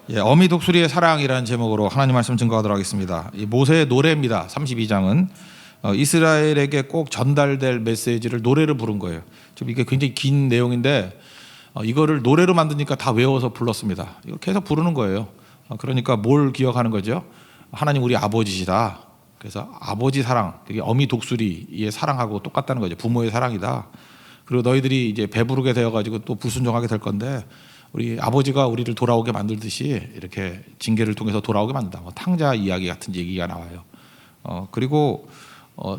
예, 어미 독수리의 사랑이라는 제목으로 하나님 말씀 증거하도록 하겠습니다. 이 모세의 노래입니다. 32장은 이스라엘에게 꼭 전달될 메시지를 노래로 부른 거예요. 지금 이게 굉장히 긴 내용인데 이거를 노래로 만드니까 다 외워서 불렀습니다. 이거 계속 부르는 거예요. 그러니까 뭘 기억하는 거죠? 하나님 우리 아버지시다. 그래서 아버지 사랑, 되게 어미 독수리의 사랑하고 똑같다는 거죠. 부모의 사랑이다. 그리고 너희들이 이제 배부르게 되어가지고 또 불순종하게 될 건데 우리 아버지가 우리를 돌아오게 만들듯이 이렇게 징계를 통해서 돌아오게 만든다. 뭐 탕자 이야기 같은 얘기가 나와요. 그리고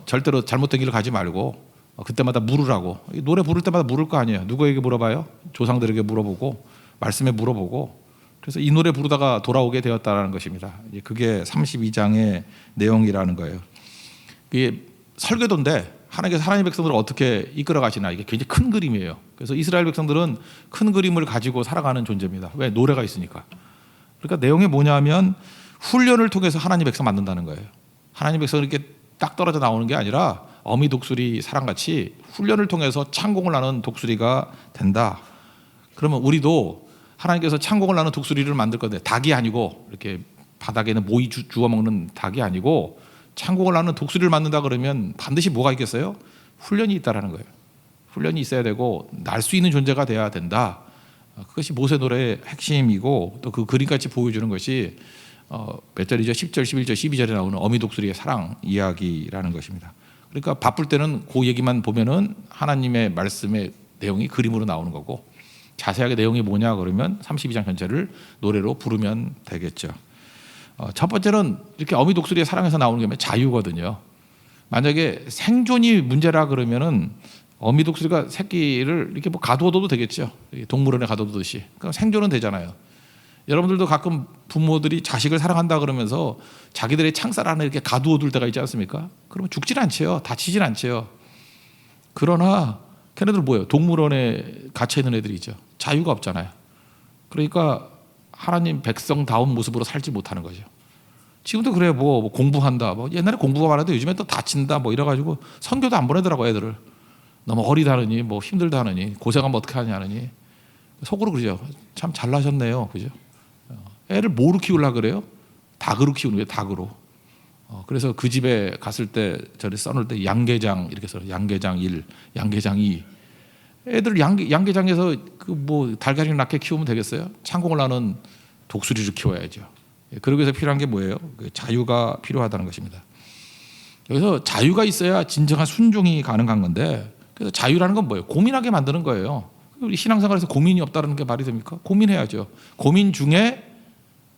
절대로 잘못된 길을 가지 말고 그때마다 물으라고. 노래 부를 때마다 물을 거 아니에요. 누구에게 물어봐요? 조상들에게 물어보고 말씀에 물어보고. 그래서 이 노래 부르다가 돌아오게 되었다는 것입니다. 그게 32장의 내용이라는 거예요. 이게 설계도인데 하나님께서 하나님의 백성들을 어떻게 이끌어 가시나, 이게 굉장히 큰 그림이에요. 그래서 이스라엘 백성들은 큰 그림을 가지고 살아가는 존재입니다. 왜? 노래가 있으니까. 그러니까 내용이 뭐냐면 훈련을 통해서 하나님 백성 만든다는 거예요. 하나님 백성은 이렇게 딱 떨어져 나오는 게 아니라 어미 독수리 사랑같이 훈련을 통해서 창공을 나는 독수리가 된다. 그러면 우리도 하나님께서 창공을 나는 독수리를 만들 건데, 닭이 아니고 이렇게 바닥에는 모이 주워 먹는 닭이 아니고 창공을 나는 독수리를 만든다 그러면 반드시 뭐가 있겠어요? 훈련이 있다라는 거예요. 훈련이 있어야 되고 날 수 있는 존재가 돼야 된다. 그것이 모세 노래의 핵심이고, 또 그 그림같이 보여주는 것이 몇 절이죠? 10절, 11절, 12절에 나오는 어미 독수리의 사랑 이야기라는 것입니다. 그러니까 바쁠 때는 그 얘기만 보면은 하나님의 말씀의 내용이 그림으로 나오는 거고, 자세하게 내용이 뭐냐 그러면 32장 전체를 노래로 부르면 되겠죠. 첫 번째는 이렇게 어미 독수리의 사랑에서 나오는 게 자유거든요. 만약에 생존이 문제라 그러면은 어미 독수리가 새끼를 이렇게 뭐 가두어둬도 되겠죠. 동물원에 가둬두듯이. 그럼 생존은 되잖아요. 여러분들도 가끔 부모들이 자식을 사랑한다 그러면서 자기들의 창살 안에 이렇게 가두어둘 때가 있지 않습니까? 그러면 죽질 않죠. 다치질 않죠. 그러나 걔네들 뭐예요? 동물원에 갇혀 있는 애들이죠. 자유가 없잖아요. 그러니까 하나님 백성다운 모습으로 살지 못하는 거죠. 지금도 그래요. 뭐 공부한다. 뭐 옛날에 공부가 많았는데 요즘에 또 다친다. 뭐 이래가지고 선교도 안 보내더라고 애들을. 너무 어리다느니 뭐 힘들다느니 고생하면 어떻게 하냐느니 속으로 그러죠. 참 잘나셨네요. 그죠? 애를 뭐로 키우려고 그래요? 닭으로 키우는 거예요. 닭으로. 그래서 그 집에 갔을 때 저를 써놓을 때 양계장 이렇게 써. 양계장 1, 양계장 2. 애들 양계장에서 그 뭐 달걀을 낳게 키우면 되겠어요? 창공을 나는 독수리를 키워야죠. 그러기 위해서 필요한 게 뭐예요? 자유가 필요하다는 것입니다. 여기서 자유가 있어야 진정한 순종이 가능한 건데, 그래서 자유라는 건 뭐예요? 고민하게 만드는 거예요. 우리 신앙생활에서 고민이 없다는 게 말이 됩니까? 고민해야죠. 고민 중에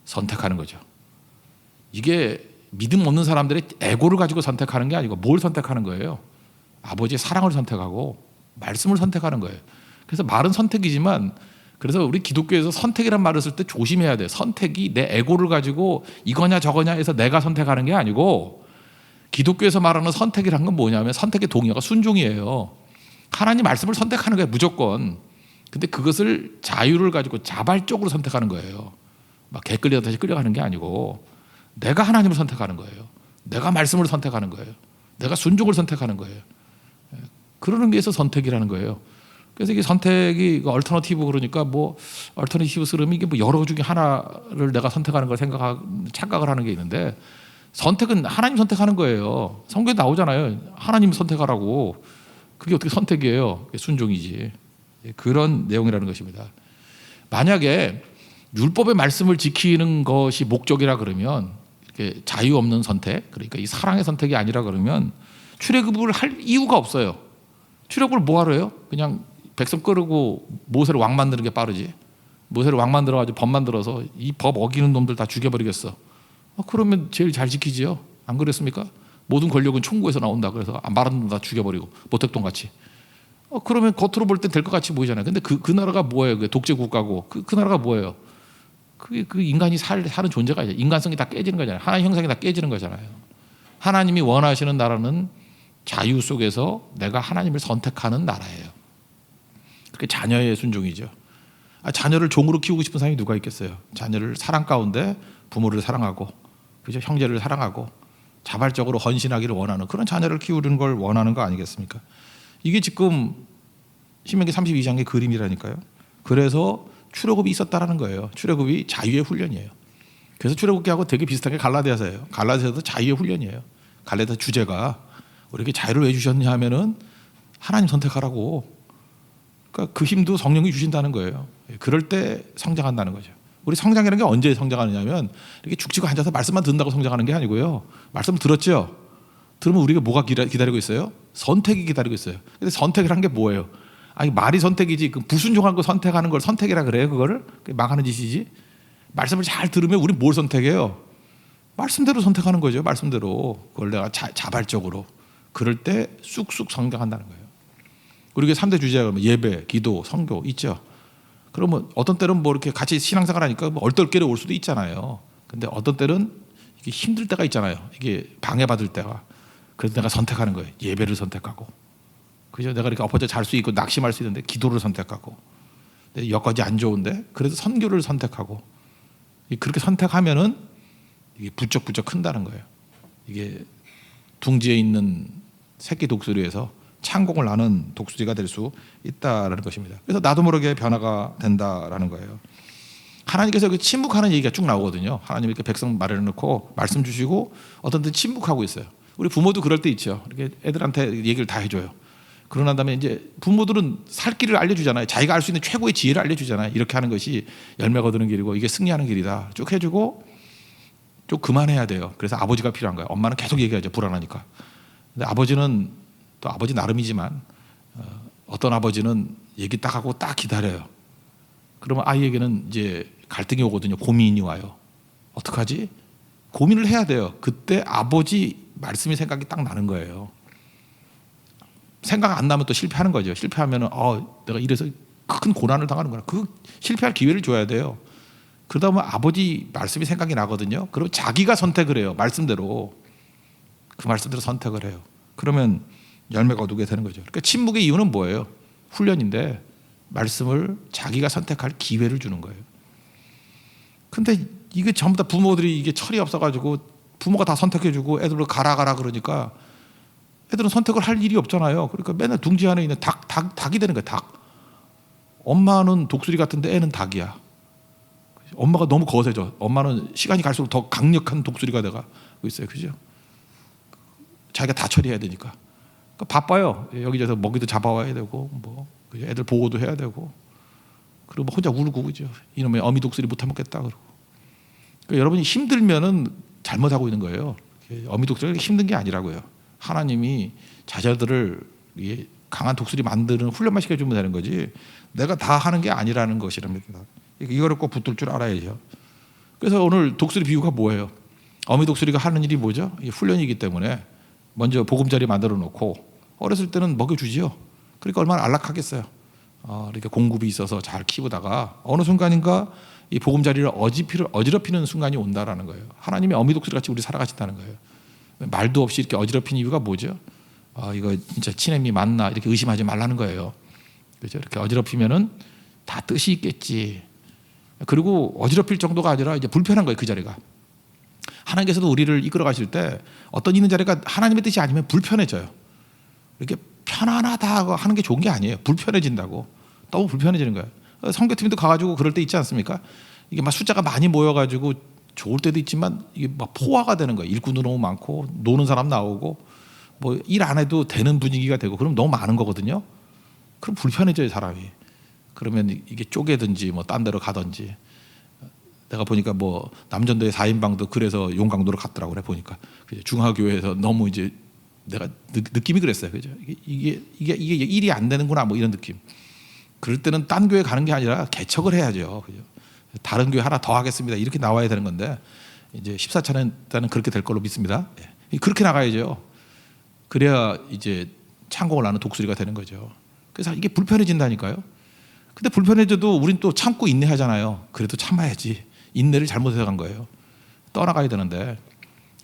선택하는 거죠. 이게 믿음 없는 사람들의 에고를 가지고 선택하는 게 아니고 뭘 선택하는 거예요? 아버지의 사랑을 선택하고 말씀을 선택하는 거예요. 그래서 말은 선택이지만, 그래서 우리 기독교에서 선택이란 말을 쓸 때 조심해야 돼요. 선택이 내 에고를 가지고 이거냐 저거냐 해서 내가 선택하는 게 아니고, 기독교에서 말하는 선택이란 건 뭐냐면 선택의 동의어가 순종이에요. 하나님 말씀을 선택하는 거예요, 무조건. 근데 그것을 자유를 가지고 자발적으로 선택하는 거예요. 막 개 끌려다시 끌려가는 게 아니고 내가 하나님을 선택하는 거예요. 내가 말씀을 선택하는 거예요. 내가 순종을 선택하는 거예요. 그러는 게 있어 선택이라는 거예요. 그래서 이게 선택이 얼터너티브, 그러니까 뭐 얼터너티브 쓰려면 이게 뭐 여러 중에 하나를 내가 선택하는 걸 착각을 하는 게 있는데, 선택은 하나님 선택하는 거예요. 성경에 나오잖아요. 하나님 선택하라고. 그게 어떻게 선택이에요? 순종이지. 그런 내용이라는 것입니다. 만약에 율법의 말씀을 지키는 것이 목적이라 그러면, 이렇게 자유 없는 선택, 그러니까 이 사랑의 선택이 아니라 그러면 출애굽을 할 이유가 없어요. 출애굽을 뭐하러 해요? 그냥 백성 끌고 모세를 왕 만드는 게 빠르지. 모세를 왕 만들어가지고 법 만들어서 이 법 어기는 놈들 다 죽여버리겠어. 그러면 제일 잘 지키지요. 안 그랬습니까? 모든 권력은 총구에서 나온다. 그래서 말하는 놈 다 죽여버리고 모택동 같이. 그러면 겉으로 볼 땐 될 것 같이 보이잖아요. 근데 그 나라가 뭐예요? 그 독재 국가고 그 나라가 뭐예요? 그 인간이 사는 존재가 아니죠. 인간성이 다 깨지는 거잖아요. 하나님 형상이 다 깨지는 거잖아요. 하나님이 원하시는 나라는 자유 속에서 내가 하나님을 선택하는 나라예요. 그게 자녀의 순종이죠. 자녀를 종으로 키우고 싶은 사람이 누가 있겠어요? 자녀를 사랑 가운데 부모를 사랑하고, 그죠? 형제를 사랑하고 자발적으로 헌신하기를 원하는 그런 자녀를 키우는 걸 원하는 거 아니겠습니까? 이게 지금 신명기 32장의 그림이라니까요. 그래서 출애굽이 있었다라는 거예요. 출애굽이 자유의 훈련이에요. 그래서 출애굽기하고 되게 비슷한 게 갈라디아서예요. 갈라디아서도 자유의 훈련이에요. 갈라디아 주제가 우리에게 자유를 왜 주셨냐 하면은 하나님 선택하라고. 그러니까 그 힘도 성령이 주신다는 거예요. 그럴 때 성장한다는 거죠. 우리 성장이라는 게 언제 성장하느냐면 이렇게 죽치고 앉아서 말씀만 듣는다고 성장하는 게 아니고요. 말씀 들었죠? 들으면 우리가 뭐가 기다리고 있어요? 선택이 기다리고 있어요. 근데 선택이라는 게 뭐예요? 아니 말이 선택이지 그 불순종한 거 선택하는 걸 선택이라 그래요? 그거를? 망하는 짓이지. 말씀을 잘 들으면 우리 뭘 선택해요? 말씀대로 선택하는 거죠. 말씀대로. 그걸 내가 자발적으로. 그럴 때 쑥쑥 성장한다는 거예요. 우리가 3대 주제가 예배, 기도, 선교 있죠. 그러면 어떤 때는 뭐 이렇게 같이 신앙생활 하니까 뭐 얼떨결에 올 수도 있잖아요. 근데 어떤 때는 이게 힘들 때가 있잖아요. 이게 방해받을 때가. 그래서 내가 선택하는 거예요. 예배를 선택하고. 그죠? 내가 이렇게 엎어져 잘 수 있고 낙심할 수 있는데 기도를 선택하고. 여기까지 안 좋은데 그래서 선교를 선택하고. 그렇게 선택하면은 이게 부쩍부쩍 큰다는 거예요. 이게 둥지에 있는 새끼 독수리에서 창공을 나는 독수리가 될 수 있다라는 것입니다. 그래서 나도 모르게 변화가 된다라는 거예요. 하나님께서 이렇게 침묵하는 얘기가 쭉 나오거든요. 하나님 이렇게 백성 마련해놓고 말씀 주시고 어떤 때 침묵하고 있어요. 우리 부모도 그럴 때 있죠. 이렇게 애들한테 얘기를 다 해줘요. 그러고 난 다음에 이제 부모들은 살 길을 알려주잖아요. 자기가 알 수 있는 최고의 지혜를 알려주잖아요. 이렇게 하는 것이 열매 거두는 길이고 이게 승리하는 길이다. 쭉 해주고 좀 그만해야 돼요. 그래서 아버지가 필요한 거예요. 엄마는 계속 얘기하죠. 불안하니까. 근데 아버지는 또 아버지 나름이지만 어떤 아버지는 얘기 딱 하고 딱 기다려요. 그러면 아이에게는 이제 갈등이 오거든요. 고민이 와요. 어떡하지? 고민을 해야 돼요. 그때 아버지 말씀이 생각이 딱 나는 거예요. 생각 안 나면 또 실패하는 거죠. 실패하면 내가 이래서 큰 고난을 당하는 거야. 그 실패할 기회를 줘야 돼요. 그러다 보면 아버지 말씀이 생각이 나거든요. 그리고 자기가 선택을 해요. 말씀대로. 그 말씀대로 선택을 해요. 그러면 열매가 거두게 되는 거죠. 그러니까 침묵의 이유는 뭐예요? 훈련인데 말씀을 자기가 선택할 기회를 주는 거예요. 근데 이게 전부 다 부모들이 이게 철이 없어가지고 부모가 다 선택해주고 애들로 가라 그러니까 애들은 선택을 할 일이 없잖아요. 그러니까 맨날 둥지 안에 있는 닭이 되는 거예요. 닭. 엄마는 독수리 같은데 애는 닭이야. 엄마가 너무 거세져. 엄마는 시간이 갈수록 더 강력한 독수리가 돼가고 있어요. 그죠? 자기가 다 처리해야 되니까. 그러니까 바빠요. 여기저기서 먹이도 잡아와야 되고, 뭐 애들 보호도 해야 되고, 그리고 뭐 혼자 울고 그죠. 이놈의 어미 독수리 못 해먹겠다 그러고. 그러니까 여러분이 힘들면은 잘못하고 있는 거예요. 어미 독수리가 힘든 게 아니라고요. 하나님이 자녀들을 강한 독수리 만드는 훈련만 시켜주면 되는 거지. 내가 다 하는 게 아니라는 것이랍니다. 이거를 꼭 붙들 줄 알아야죠. 그래서 오늘 독수리 비유가 뭐예요? 어미 독수리가 하는 일이 뭐죠? 훈련이기 때문에 먼저 보금자리 만들어 놓고 어렸을 때는 먹여주지요. 그러니까 얼마나 안락하겠어요. 이렇게 공급이 있어서 잘 키우다가 어느 순간인가 이 보금자리를 어지럽히는 순간이 온다라는 거예요. 하나님이 어미 독수리 같이 우리 살아가신다는 거예요. 말도 없이 이렇게 어지럽힌 이유가 뭐죠? 이거 진짜 친애미 맞나 이렇게 의심하지 말라는 거예요. 그렇죠? 이렇게 어지럽히면은 다 뜻이 있겠지. 그리고 어지럽힐 정도가 아니라 이제 불편한 거예요. 그 자리가. 하나님께서도 우리를 이끌어 가실 때 어떤 있는 자리가 하나님의 뜻이 아니면 불편해져요. 이렇게 편안하다 하는 게 좋은 게 아니에요. 불편해진다고. 너무 불편해지는 거예요. 선교팀도 가가지고 그럴 때 있지 않습니까? 이게 막 숫자가 많이 모여가지고 좋을 때도 있지만 이게 막 포화가 되는 거예요. 일꾼도 너무 많고 노는 사람 나오고 뭐 일 안 해도 되는 분위기가 되고 그럼 너무 많은 거거든요. 그럼 불편해져요 사람이. 그러면 이게 쪼개든지 뭐 딴 데로 가든지. 내가 보니까 뭐 남전도의 4인방도 그래서 용강도로 갔더라고 그래 보니까 중화교회에서 너무 이제 내가 느낌이 그랬어요. 그죠? 이게 일이 안 되는구나 뭐 이런 느낌. 그럴 때는 딴 교회 가는 게 아니라 개척을 해야죠. 그죠? 다른 교회 하나 더 하겠습니다. 이렇게 나와야 되는 건데 이제 14차는 그렇게 될 걸로 믿습니다. 그렇게 나가야죠. 그래야 이제 창공을 나는 독수리가 되는 거죠. 그래서 이게 불편해진다니까요. 근데 불편해져도 우린 또 참고 인내하잖아요. 그래도 참아야지. 인내를 잘못해서 간 거예요. 떠나가야 되는데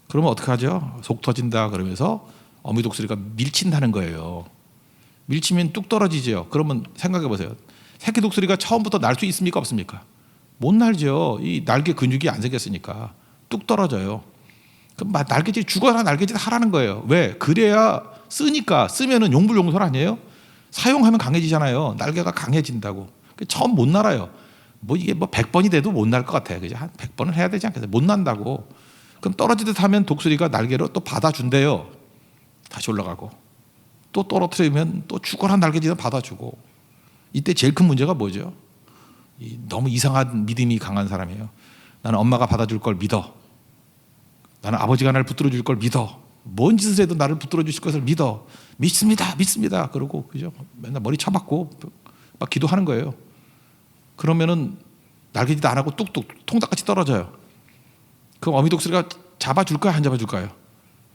그러면 어떻게 하죠? 속 터진다 그러면서 어미 독수리가 밀친다는 거예요. 밀치면 뚝 떨어지죠. 그러면 생각해 보세요. 새끼 독수리가 처음부터 날 수 있습니까? 없습니까? 못 날죠. 이 날개 근육이 안 생겼으니까 뚝 떨어져요. 그럼 날개짓 죽어라 날개짓 하라는 거예요. 왜? 그래야 쓰니까 쓰면은 용불용설 아니에요? 사용하면 강해지잖아요. 날개가 강해진다고. 처음 못 날아요. 뭐 이게 뭐 100번이 돼도 못 날 것 같아. 그죠? 한 100번을 해야 되지 않겠어요? 못 난다고. 그럼 떨어지듯 하면 독수리가 날개로 또 받아준대요. 다시 올라가고. 또 떨어뜨리면 또 죽어라 날개짓을 받아주고. 이때 제일 큰 문제가 뭐죠? 너무 이상한 믿음이 강한 사람이에요. 나는 엄마가 받아줄 걸 믿어. 나는 아버지가 나를 붙들어 줄 걸 믿어. 뭔 짓을 해도 나를 붙들어 주실 것을 믿어. 믿습니다. 믿습니다. 그러고 그죠? 맨날 머리 쳐박고 막 기도하는 거예요. 그러면은 날개짓 안 하고 뚝뚝 통닭같이 떨어져요. 그럼 어미 독수리가 잡아줄까요? 안 잡아줄까요?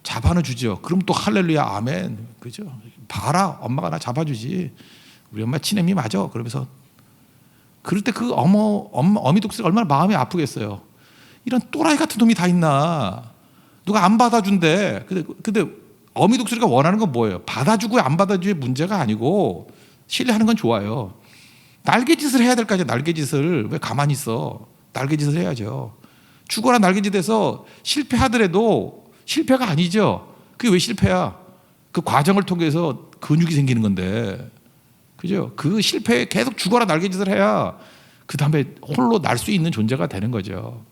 잡아는 주죠. 그럼 또 할렐루야 아멘. 그죠? 봐라 엄마가 나 잡아주지. 우리 엄마 친애미 맞아. 그러면서 그럴 때 그 어미 독수리가 얼마나 마음이 아프겠어요. 이런 또라이 같은 놈이 다 있나. 누가 안 받아준대. 근데 어미 독수리가 원하는 건 뭐예요? 받아주고 안 받아주의 문제가 아니고 신뢰하는 건 좋아요. 날개짓을 해야 될 거 아니야. 날개짓을. 왜 가만히 있어. 날개짓을 해야죠. 죽어라 날개짓에서 실패하더라도 실패가 아니죠. 그게 왜 실패야? 그 과정을 통해서 근육이 생기는 건데. 그죠? 그 실패에 계속 죽어라 날개짓을 해야 그 다음에 홀로 날 수 있는 존재가 되는 거죠.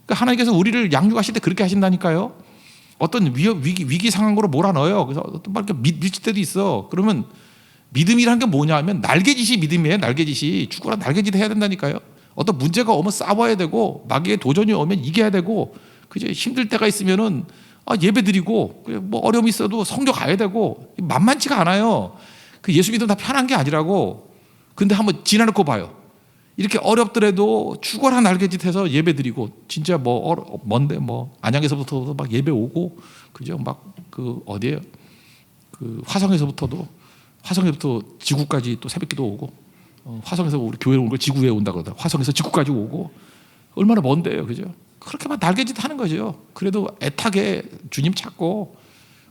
그러니까 하나님께서 우리를 양육하실 때 그렇게 하신다니까요. 어떤 위기 상황으로 몰아넣어요. 그래서 어떤 막 이렇게 밀칠 때도 있어. 그러면 믿음이라는 게 뭐냐 하면 날개짓이 믿음이에요. 날개짓이. 죽어라 날개짓 해야 된다니까요. 어떤 문제가 오면 싸워야 되고 마귀의 도전이 오면 이겨야 되고 그죠? 힘들 때가 있으면은 예배 드리고 뭐 어려움이 있어도 성교 가야 되고 만만치가 않아요. 그 예수 믿으면 다 편한 게 아니라고. 근데 한번 지나놓고 봐요. 이렇게 어렵더라도 죽어라 날개짓 해서 예배 드리고 진짜 뭐 먼데 뭐 안양에서부터도 막 예배 오고 그죠? 막 그 어디에요? 그 화성에서부터 지구까지 또 새벽기도 오고 화성에서 우리 교회 온 거 지구에 온다 그러다 화성에서 지구까지 오고 얼마나 먼데요, 그죠? 그렇게 막 날개짓 하는 거죠. 그래도 애타게 주님 찾고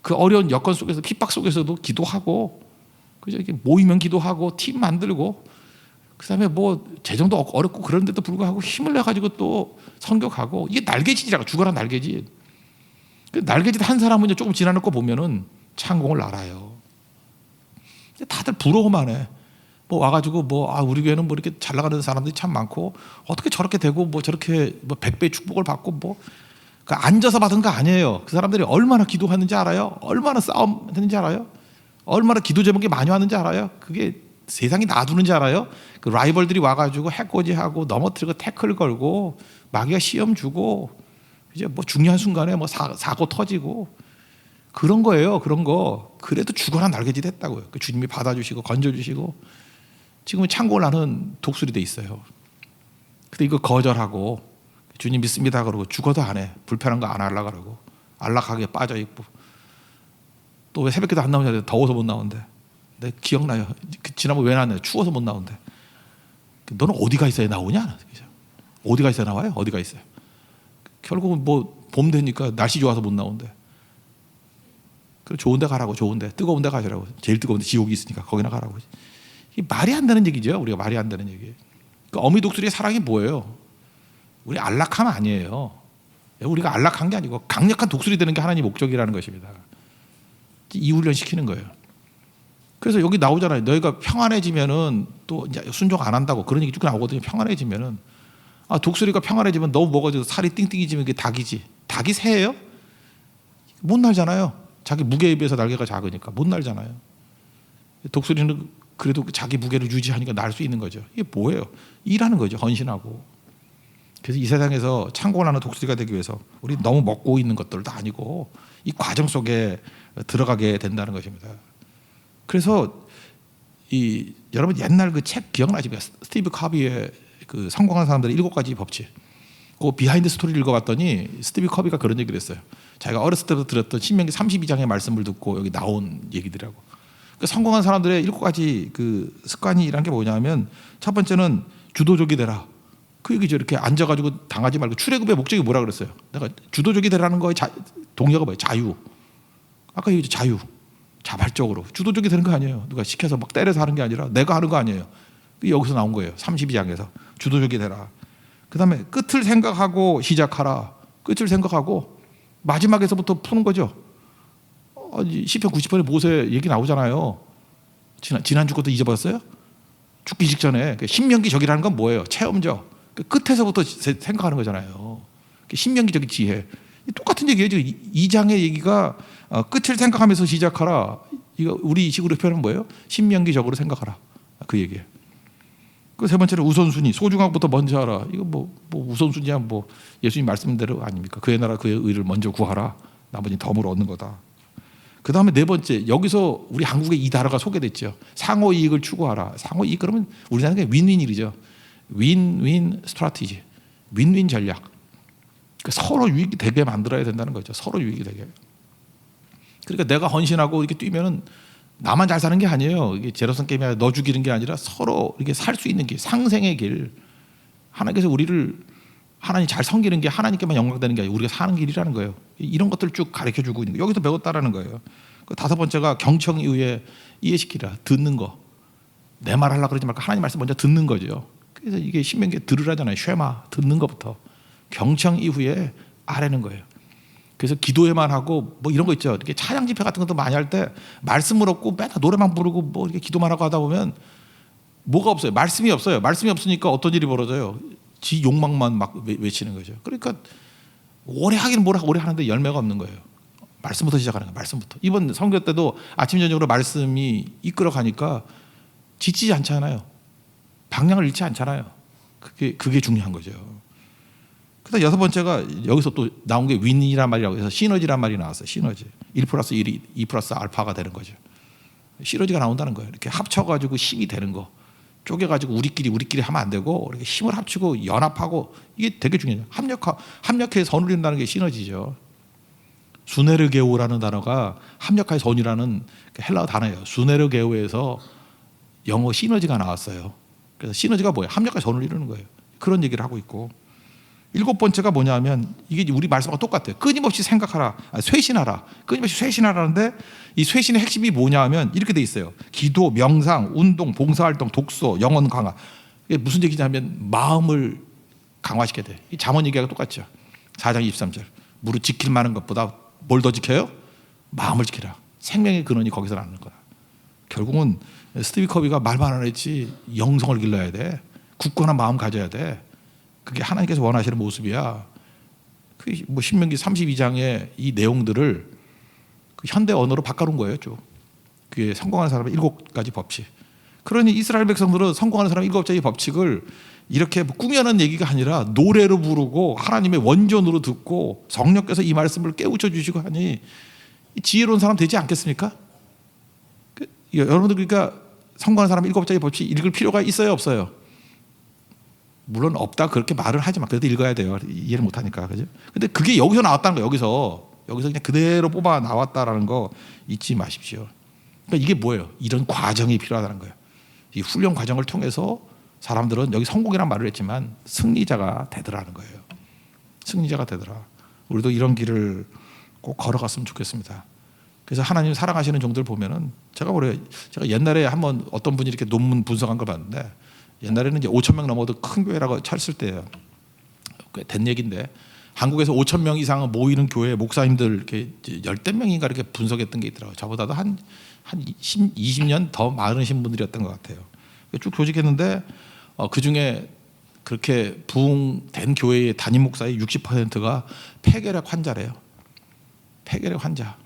그 어려운 여건 속에서 핍박 속에서도 기도하고 그죠? 이렇게 모이면 기도하고 팀 만들고 그다음에 뭐 재정도 어렵고 그런데도 불구하고 힘을 내 가지고 또 선교 가고 이게 날개짓이라고. 죽어라 날개짓. 그 날개짓 한 사람은 조금 지나놓고 보면은 창공을 알아요. 다들 부러워만 해. 뭐 와가지고 우리 교회는 뭐 이렇게 잘 나가는 사람들이 참 많고 어떻게 저렇게 되고 뭐 저렇게 뭐 100배의 축복을 받고 뭐 그 앉아서 받은 거 아니에요. 그 사람들이 얼마나 기도하는지 알아요? 얼마나 싸움 했는지 알아요? 얼마나 기도 제목이 많이 왔는지 알아요? 그게 세상이 놔두는지 알아요? 그 라이벌들이 와가지고 해코지하고 넘어뜨리고 태클 걸고 마귀가 시험 주고 이제 뭐 중요한 순간에 뭐 사고 터지고 그런 거예요. 그런 거. 그래도 죽어라 날개짓 했다고요. 그 주님이 받아주시고 건져주시고 지금은 창고를 나는 독수리 돼 있어요. 근데 이거 거절하고 주님 믿습니다 그러고 죽어도 안 해. 불편한 거 안 하려고 그러고 안락하게 빠져있고 또 왜 새벽기도 안 나오냐 더워서 못 나온대. 내 기억나요. 지난번 왜 나왔냐 추워서 못 나온대. 너는 어디가 있어야 나오냐? 어디가 있어야 나와요? 어디가 있어요? 결국은 뭐 봄 되니까 날씨 좋아서 못 나온대. 그래 좋은 데 가라고. 좋은 데 뜨거운 데 가시라고. 제일 뜨거운 데 지옥이 있으니까 거기나 가라고. 이게 말이 안 되는 얘기죠. 우리가 말이 안 되는 얘기. 그 어미 독수리의 사랑이 뭐예요? 우리 안락함 아니에요. 우리가 안락한 게 아니고 강력한 독수리 되는 게 하나님 목적이라는 것입니다. 이 훈련 시키는 거예요. 그래서 여기 나오잖아요. 너희가 평안해지면은 또 이제 순종 안 한다고 그런 얘기 쭉 나오거든요. 평안해지면은 독수리가 평안해지면 너무 먹어져서 살이 띵띵해지면 이게 닭이지. 닭이 새예요? 못 날잖아요. 자기 무게에 비해서 날개가 작으니까 못 날잖아요. 독수리는 그래도 자기 무게를 유지하니까 날 수 있는 거죠. 이게 뭐예요? 일하는 거죠. 헌신하고. 그래서 이 세상에서 창고나는 독수리가 되기 위해서 우리 너무 먹고 있는 것들도 아니고 이 과정 속에 들어가게 된다는 것입니다. 그래서 여러분 옛날 그 책 기억나십니까? 스티브 커비의 그 성공한 사람들의 7가지 법칙. 그 비하인드 스토리를 읽어봤더니 스티브 커비가 그런 얘기를 했어요. 자기가 어렸을 때부터 들었던 신명기 32장의 말씀을 듣고 여기 나온 얘기들하고. 그 성공한 사람들의 7가지 그 습관이라는 게 뭐냐면 첫 번째는 주도적이 되라. 그 얘기죠. 이렇게 앉아가지고 당하지 말고. 출애굽의 목적이 뭐라 그랬어요? 내가 주도적이 되라는 거의 동의어가 뭐예요? 자유. 아까 얘기했죠. 자유. 자발적으로. 주도적이 되는 거 아니에요. 누가 시켜서 막 때려서 하는 게 아니라 내가 하는 거 아니에요. 여기서 나온 거예요. 32장에서. 주도적이 되라. 그 다음에 끝을 생각하고 시작하라. 끝을 생각하고 마지막에서부터 푸는 거죠. 시편 90편에 모세 얘기 나오잖아요. 지난주 것도 잊어버렸어요? 죽기 직전에 신명기적이라는 건 뭐예요? 체험적. 끝에서부터 생각하는 거잖아요. 신명기적인 지혜. 똑같은 얘기예요. 지금 2장의 얘기가 끝을 생각하면서 시작하라. 이거 우리 식으로 표현은 뭐예요? 신명기적으로 생각하라. 그 얘기예요. 그 세 번째는 우선순위, 소중한 것부터 먼저 하라. 이거 뭐 우선순위야 뭐 예수님 말씀대로 아닙니까? 그의 나라 그의 의를 먼저 구하라. 나머지 덤으로 얻는 거다. 그 다음에 네 번째, 여기서 우리 한국에 이 단어가 소개됐죠. 상호 이익을 추구하라. 상호 이익 그러면 우리나라가 윈윈일이죠. 윈윈 스트라티지, 윈윈 전략. 그러니까 서로 유익이 되게 만들어야 된다는 거죠. 서로 유익이 되게. 그러니까 내가 헌신하고 이렇게 뛰면은 나만 잘 사는 게 아니에요. 이게 제로섬 게임이 아니라 너 죽이는 게 아니라 서로 이렇게 살 수 있는 길, 상생의 길. 하나님께서 우리를 하나님 잘 섬기는 게 하나님께만 영광되는 게 아니라 우리가 사는 길이라는 거예요. 이런 것들 쭉 가르쳐 주고 있는 거예요. 여기서 배웠다라는 거예요. 그 다섯 번째가 경청 이후에 이해시키라. 듣는 거. 내 말 하려고 그러지 말고 하나님 말씀 먼저 듣는 거죠. 그래서 이게 신명기에 들으라잖아요. 쉐마, 듣는 것부터. 경청 이후에 아뢰는 거예요. 그래서 기도에만 하고 뭐 이런 거 있죠. 이렇게 찬양 집회 같은 것도 많이 할 때 말씀을 없고 맨날 노래만 부르고 뭐 이렇게 기도만 하고 하다 보면 뭐가 없어요. 말씀이 없어요. 말씀이 없으니까 어떤 일이 벌어져요. 지 욕망만 막 외치는 거죠. 그러니까 오래 하기는 오래 하는데 열매가 없는 거예요. 말씀부터 시작하는 거예요. 말씀부터. 이번 선교 때도 아침 저녁으로 말씀이 이끌어 가니까 지치지 않잖아요. 방향을 잃지 않잖아요. 그게 중요한 거죠. 그다음 여섯 번째가 여기서 또 나온 게 윈이란 말이라고 해서 시너지란 말이 나왔어요. 시너지. 1+1이 2+알파가 되는 거죠. 시너지가 나온다는 거예요. 이렇게 합쳐가지고 힘이 되는 거. 쪼개가지고 우리끼리 하면 안 되고 이렇게 힘을 합치고 연합하고 이게 되게 중요해요. 합력해서 선울린다는 게 시너지죠. 수네르게오라는 단어가 합력하여 선이라는 헬라어 단어예요. 수네르게오에서 영어 시너지가 나왔어요. 그래서 시너지가 뭐예요? 합력하여 선을 이루는 거예요. 그런 얘기를 하고 있고. 일곱 번째가 뭐냐면 이게 우리 말씀과 똑같아요. 끊임없이 생각하라, 쇄신하라. 끊임없이 쇄신하라는데 이 쇄신의 핵심이 뭐냐면 이렇게 돼 있어요. 기도, 명상, 운동, 봉사활동, 독서, 영혼 강화. 이게 무슨 얘기냐면 마음을 강화시켜야 돼. 이 잠언 얘기하고 똑같죠. 4장 23절. 무릇 지킬 만한 것보다 뭘 더 지켜요? 마음을 지키라. 생명의 근원이 거기서 나는 거다. 결국은 스티브 커비가 말만 안 했지 영성을 길러야 돼. 굳건한 마음 가져야 돼. 그게 하나님께서 원하시는 모습이야. 뭐 신명기 32장의 이 내용들을 그 현대 언어로 바꿔놓은 거예요, 쭉. 그게 성공하는 사람의 7가지 법칙. 그러니 이스라엘 백성들은 성공하는 사람의 7가지 법칙을 이렇게 꾸며낸 얘기가 아니라 노래로 부르고 하나님의 원전으로 듣고 성령께서 이 말씀을 깨우쳐 주시고 하니 지혜로운 사람 되지 않겠습니까? 여러분들 그러니까 성공하는 사람의 7가지 법칙 읽을 필요가 있어요, 없어요? 물론 없다 그렇게 말을 하지만 그래도 읽어야 돼요. 이해를 못하니까. 그죠? 근데 그게 여기서 나왔다는 거예요. 여기서 그냥 그대로 뽑아 나왔다라는 거 잊지 마십시오. 그러니까 이게 뭐예요? 이런 과정이 필요하다는 거예요. 이 훈련 과정을 통해서 사람들은 여기 성공이란 말을 했지만 승리자가 되더라는 거예요. 승리자가 되더라. 우리도 이런 길을 꼭 걸어갔으면 좋겠습니다. 그래서 하나님 사랑하시는 종들 보면은 제가 옛날에 한번 어떤 분이 이렇게 논문 분석한 걸 봤는데 옛날에는 이제 5,000명 넘어도 큰 교회라고 쳤을 때예요. 된 얘기인데 한국에서 5,000명 이상 모이는 교회 목사님들 이렇게 열댓 명인가 이렇게 분석했던 게 있더라고요. 저보다도 한 20년 더 많으신 분들이었던 것 같아요. 쭉 조직했는데 그 중에 그렇게 부흥된 교회의 담임 목사의 60%가 폐결핵 환자래요. 폐결핵 환자.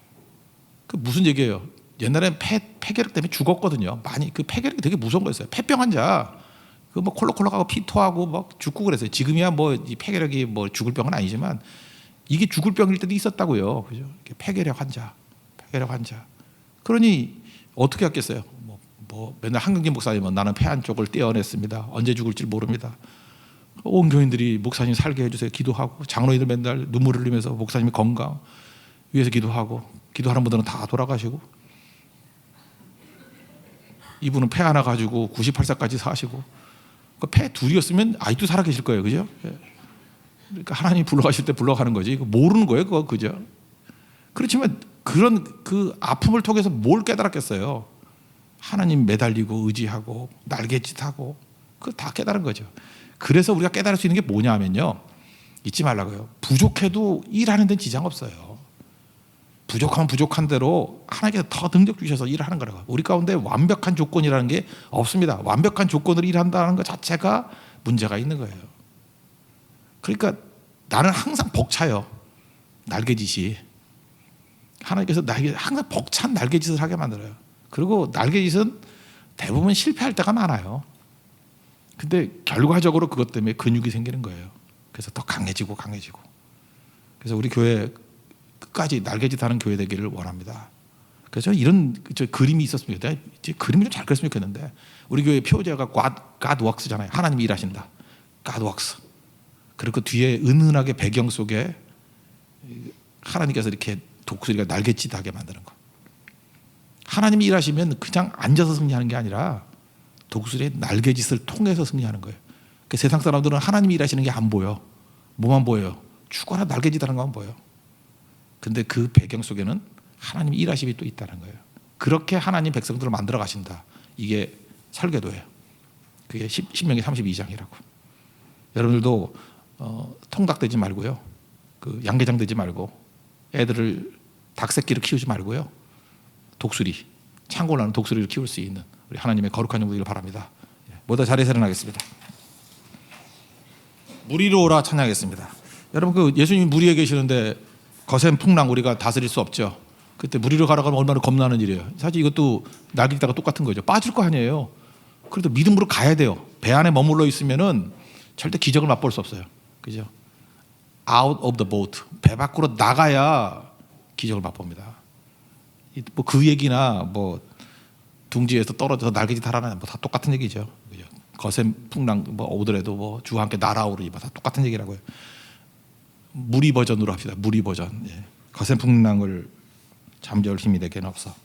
그 무슨 얘기예요? 옛날엔 폐결핵 때문에 죽었거든요. 많이 그 폐결핵이 되게 무서운 거였어요. 폐병 환자. 그 뭐 콜록콜록하고 피토하고 막 죽고 그랬어요. 지금이야 뭐 이 폐결핵이 뭐 죽을 병은 아니지만 이게 죽을 병일 때도 있었다고요. 그죠? 폐결핵 환자. 그러니 어떻게 했겠어요? 뭐 맨날 한경진 목사님은 나는 폐 한쪽을 떼어냈습니다. 언제 죽을지 모릅니다. 온 교인들이 목사님 살게 해주세요. 기도하고 장로님들 맨날 눈물을 흘리면서 목사님이 건강 위해서 기도하고 기도하는 분들은 다 돌아가시고 이분은 폐 하나 가지고 98살까지 사시고 폐 둘이었으면 아직도 살아 계실 거예요. 그죠? 그러니까 하나님이 불러가실 때 불러가는 거지. 모르는 거예요. 그거 그죠? 그렇지만 그런 그 아픔을 통해서 뭘 깨달았겠어요? 하나님 매달리고 의지하고 날갯짓하고 그거 다 깨달은 거죠. 그래서 우리가 깨달을 수 있는 게 뭐냐 하면요. 잊지 말라고요. 부족해도 일하는 데는 지장 없어요. 부족하면 부족한 대로 하나님께서 더 능력 주셔서 일을 하는 거라고. 우리 가운데 완벽한 조건이라는 게 없습니다. 완벽한 조건으로 일한다는 것 자체가 문제가 있는 거예요. 그러니까 나는 항상 벅차요. 날개짓이. 하나님께서 나에게 항상 벅찬 날개짓을 하게 만들어요. 그리고 날개짓은 대부분 실패할 때가 많아요. 근데 결과적으로 그것 때문에 근육이 생기는 거예요. 그래서 더 강해지고. 그래서 우리 교회 끝까지 날개짓 하는 교회 되기를 원합니다. 그래서 이런 그림이 있었으면 좋겠는데, 이제 그림을 좀 잘 그렸으면 좋겠는데, 우리 교회 표제가 God works잖아요. 하나님이 일하신다. God works. 그리고 그 뒤에 은은하게 배경 속에 하나님께서 이렇게 독수리가 날개짓하게 만드는 거. 하나님이 일하시면 그냥 앉아서 승리하는 게 아니라 독수리의 날개짓을 통해서 승리하는 거예요. 그러니까 세상 사람들은 하나님이 일하시는 게 안 보여. 뭐만 보여요? 죽어라 날개짓하는 것만 보여. 근데 그 배경 속에는 하나님이 일하심이 또 있다는 거예요. 그렇게 하나님 백성들을 만들어 가신다. 이게 설계도예요. 그게 신명기 32장이라고. 여러분들도 통닭되지 말고요. 그 양계장 되지 말고 애들을 닭새끼를 키우지 말고요. 독수리, 창고를 하는 독수리를 키울 수 있는 우리 하나님의 거룩한 영광을 바랍니다. 모두 자리에 일어나겠습니다. 물 위로 오라 찬양하겠습니다. 여러분 그 예수님이 물 위에 계시는데 거센 풍랑 우리가 다스릴 수 없죠. 그때 물 위로 가라고 하면 얼마나 겁나는 일이에요. 사실 이것도 날개짓하고 똑같은 거죠. 빠질 거 아니에요. 그래도 믿음으로 가야 돼요. 배 안에 머물러 있으면은 절대 기적을 맛볼 수 없어요. 그죠? Out of the boat. 배 밖으로 나가야 기적을 맛봅니다. 뭐 그 얘기나 뭐 둥지에서 떨어져서 날개짓 하라는 뭐 다 똑같은 얘기죠. 그죠? 거센 풍랑 뭐 오더라도 뭐 주와 함께 날아오르니 뭐 다 똑같은 얘기라고요. 무리 버전으로 합시다. 무리 버전. 예. 거센 풍랑을 잠재울 힘이 내게는 없어.